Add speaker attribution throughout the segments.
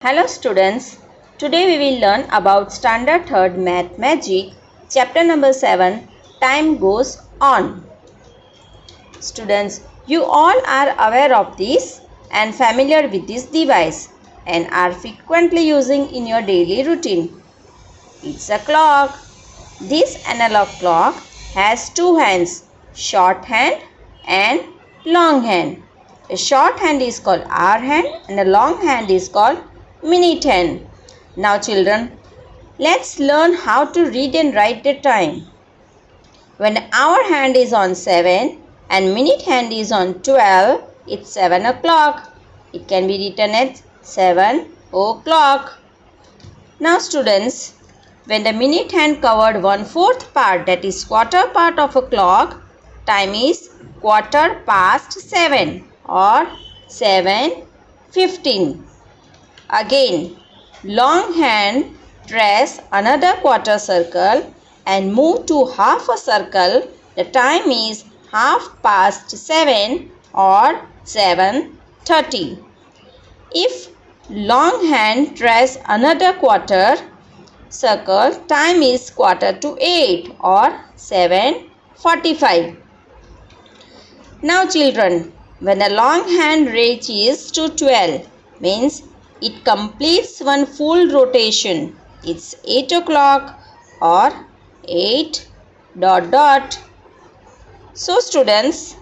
Speaker 1: Hello students, today we will learn about Standard 3rd Math Magic, chapter number 7, Time Goes On. Students, you all are aware of this and familiar with this device and are frequently using in your daily routine. It's a clock. This analog clock has two hands, short hand and long hand. A short hand is called hour hand and a long hand is called minute hand. Now children, let's learn how to read and write the time. When hour hand is on 7 and minute hand is on 12, it's 7 o'clock. It can be written as 7 o'clock. Now students, when the minute hand covered 1/4 part, that is quarter part of a clock, time is quarter past 7 or 7:15. Again, long hand trace another quarter circle and move to half a circle. The time is 7:30 or 7:30. If long hand trace another quarter circle, time is 7:45 or 7:45. Now children, when the long hand reaches to 12, means it completes one full rotation. It's 8 o'clock or 8 ... So students,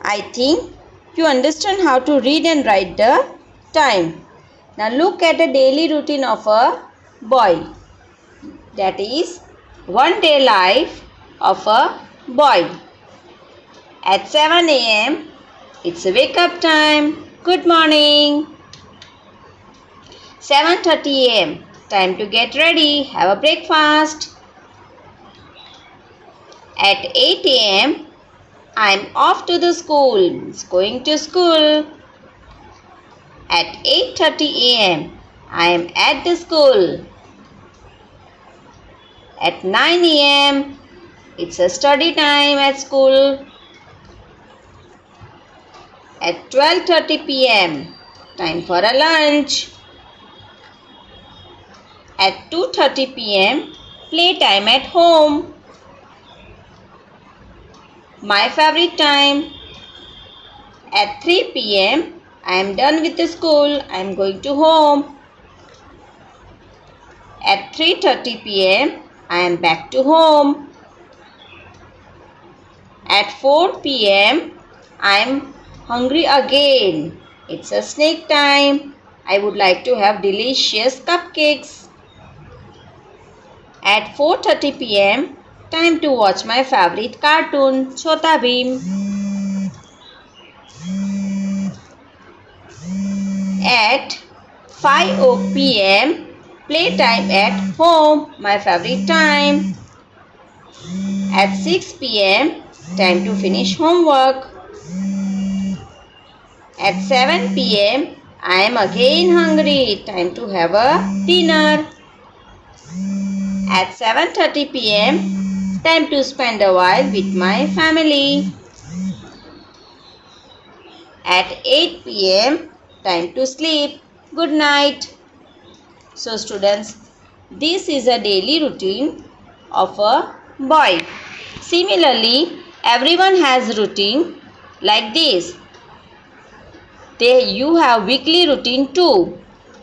Speaker 1: I think you understand how to read and write the time. Now look at the daily routine of a boy. That is one day life of a boy. At 7 a.m. it's a wake up time. Good morning. 7:30 a.m. time to get ready. Have a breakfast. At 8 a.m. I'm off to the school. It's going to school. At 8:30 a.m. I am at the school. At 9 a.m. it's a study time at school. At 12:30 p.m. time for a lunch. At 2:30 p.m. playtime at home. My favorite time. At 3 p.m. I am done with the school. I am going to home. At 3:30 p.m. I am back to home. At 4 p.m. I am hungry again. It's a snack time. I would like to have delicious cupcakes. At 4:30 p.m. time to watch my favorite cartoon, Chhota Bheem. At 5 p.m. playtime at home, my favorite time. At 6 p.m. time to finish homework. At 7 p.m. I am again hungry. Time to have a dinner. At 7:30 p.m. time to spend a while with my family. At 8 p.m. time to sleep. Good night. So students, this is a daily routine of a boy. Similarly, everyone has routine like this. You have weekly routine too.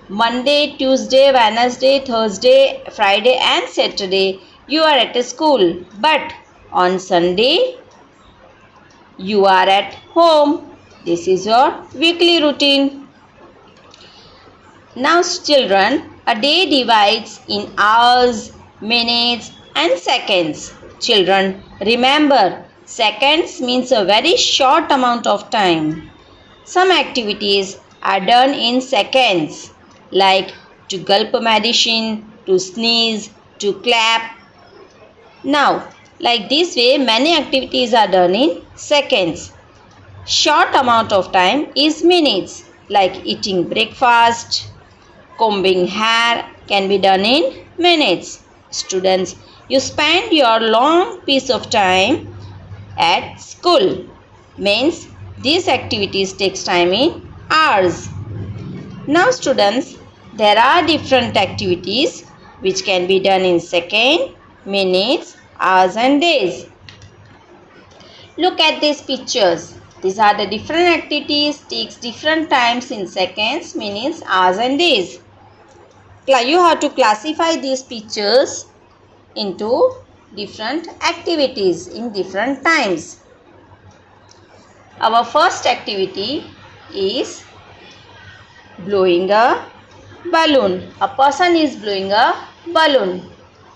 Speaker 1: Monday, Tuesday, Wednesday, Thursday, Friday and Saturday you are at a school. But on Sunday you are at home. This is your weekly routine. Now children, a day divides in hours, minutes and seconds. Children, remember, seconds means a very short amount of time. Some activities are done in seconds, like to gulp medicine, to sneeze, to clap. Now, like this way, many activities are done in seconds. Short amount of time is minutes, like eating breakfast, combing hair can be done in minutes. Students, you spend your long piece of time at school. Means these activities takes time in hours. Now students, there are different activities which can be done in seconds, minutes, hours and days. Look at these pictures. These are the different activities, takes different times in seconds, minutes, hours and days. You have to classify these pictures into different activities in different times. Our first activity is blowing a balloon. A person is blowing a balloon.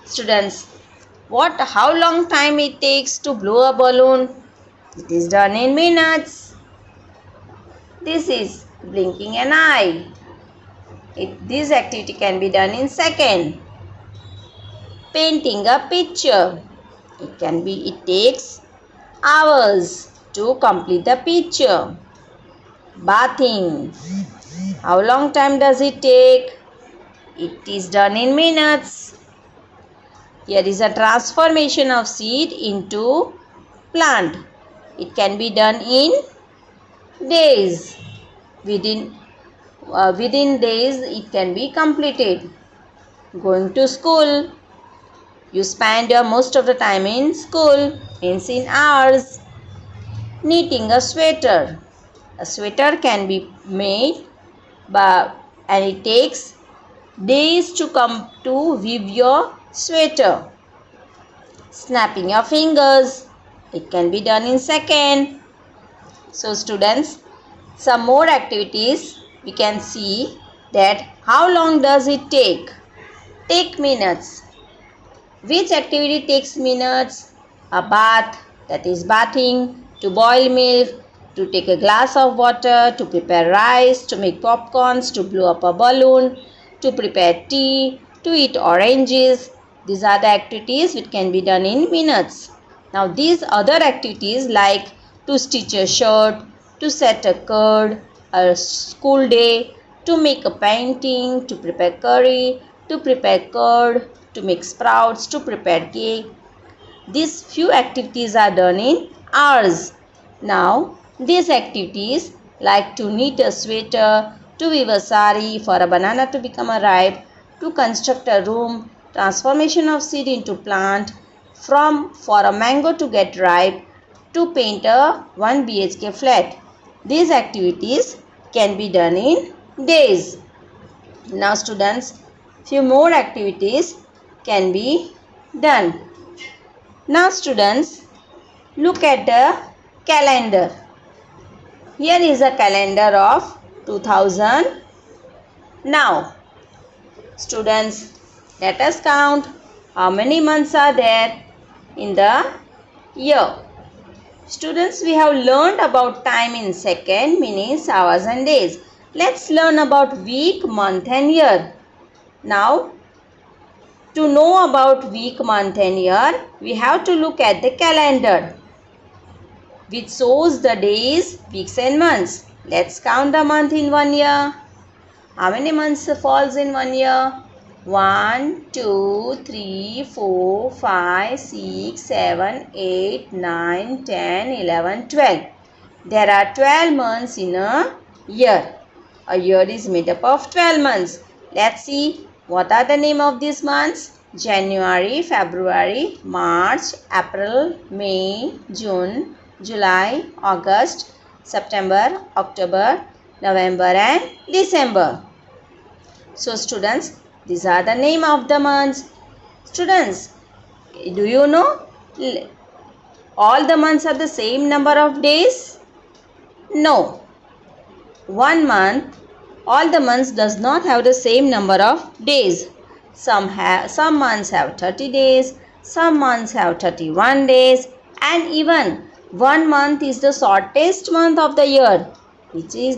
Speaker 1: Students, how long time it takes to blow a balloon? It is done in minutes. This is blinking an eye. This activity can be done in second. Painting a picture. It takes hours to complete the picture. Bathing. How long time does it take? It is done in minutes. Here is a transformation of seed into plant. It can be done in days. Within days it can be completed. Going to school. You spend most of the time in school, means in hours. Knitting a sweater. A sweater can be made and it takes days to come to weave your sweater. Snapping your fingers. It can be done in second. So students, some more activities we can see that how long does it take? Take minutes. Which activity takes minutes? A bath, that is bathing, to boil milk, to take a glass of water, to prepare rice, to make popcorns, to blow up a balloon, to prepare tea, to eat oranges. These are the activities which can be done in minutes. Now these other activities like to stitch a shirt, to set a curd, a school day, to make a painting, to prepare curry, to prepare curd, to make sprouts, to prepare cake. These few activities are done in hours. Now, these activities like to knit a sweater, to weave a sari, for a banana to become a ripe, to construct a room, transformation of seed into plant, for a mango to get ripe, to paint a 1 BHK flat. These activities can be done in days. Now students, few more activities can be done. Now students, look at the calendar. Here is a calendar of 2000. Now students, let us count how many months are there in the year. Students, we have learned about time in seconds, minutes, hours and days. Let's learn about week, month and year. Now, to know about week, month and year, we have to look at the calendar, which shows the days, weeks and months. Let's count the month in 1 year. How many months falls in 1 year? 1, 2, 3, 4, 5, 6, 7, 8, 9, 10, 11, 12. There are 12 months in a year. A year is made up of 12 months. Let's see what are the name of these months. January, February, March, April, May, June, July, August, September, October, November and December. So students, these are the name of the months. Students, do you know all the months are the same number of days? No. 1 month, all the months does not have the same number of days. Some months have 30 days, some months have 31 days, and even 1 month is the shortest month of the year. Which is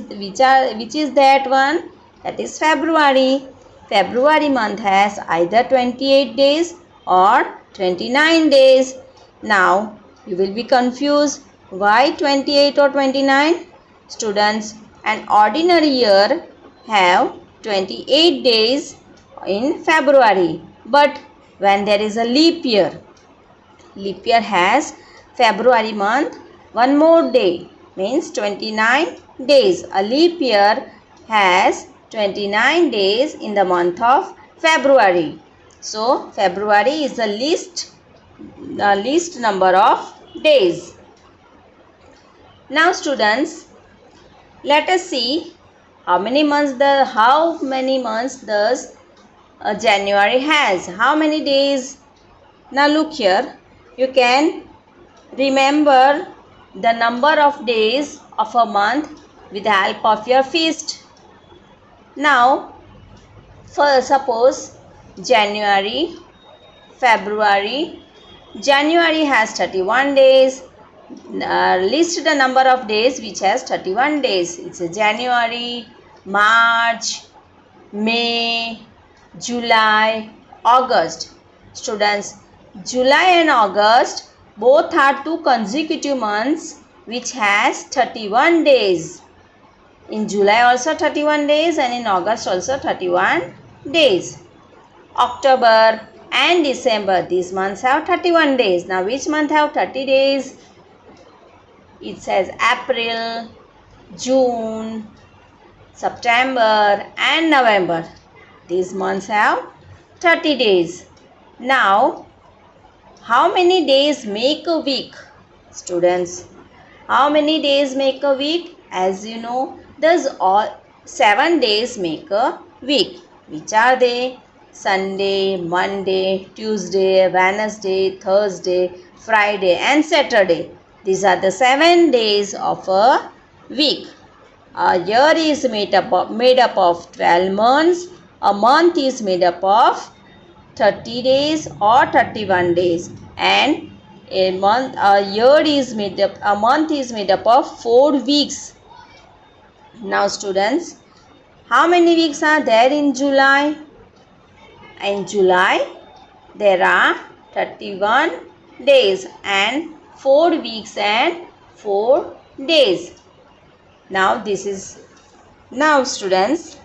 Speaker 1: that one? That is February. February month has either 28 days or 29 days. Now, you will be confused. Why 28 or 29? Students, an ordinary year have 28 days in February. But when there is a leap year has February month 1 more day, means 29 days. A leap year has 29 days in the month of February. So February is the least number of days. Now students, let us see how many months does January has. How many days? Now look here, you can remember the number of days of a month with the help of your fist. Now, for suppose January, February. January has 31 days. List the number of days which has 31 days. It's January, March, May, July, August. Students, July and August both are two consecutive months which has 31 days. In July also 31 days and in August also 31 days. October and December, these months have 31 days. Now which month have 30 days? It says April, June, September and November. These months have 30 days. Now, how many days make a week? Students, how many days make a week? As you know, there's all 7 days make a week. Which are they? Sunday, Monday, Tuesday, Wednesday, Thursday, Friday and Saturday. These are the 7 days of a week. A year is made up of 12 months. A month is made up of 30 days or 31 days, and a month is made up of 4 weeks. Now students, how many weeks are there in July? In July there are 31 days and 4 weeks and 4 days. Now students,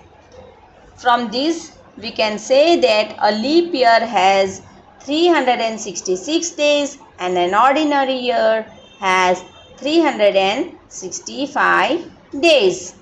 Speaker 1: from this we can say that a leap year has 366 days and an ordinary year has 365 days.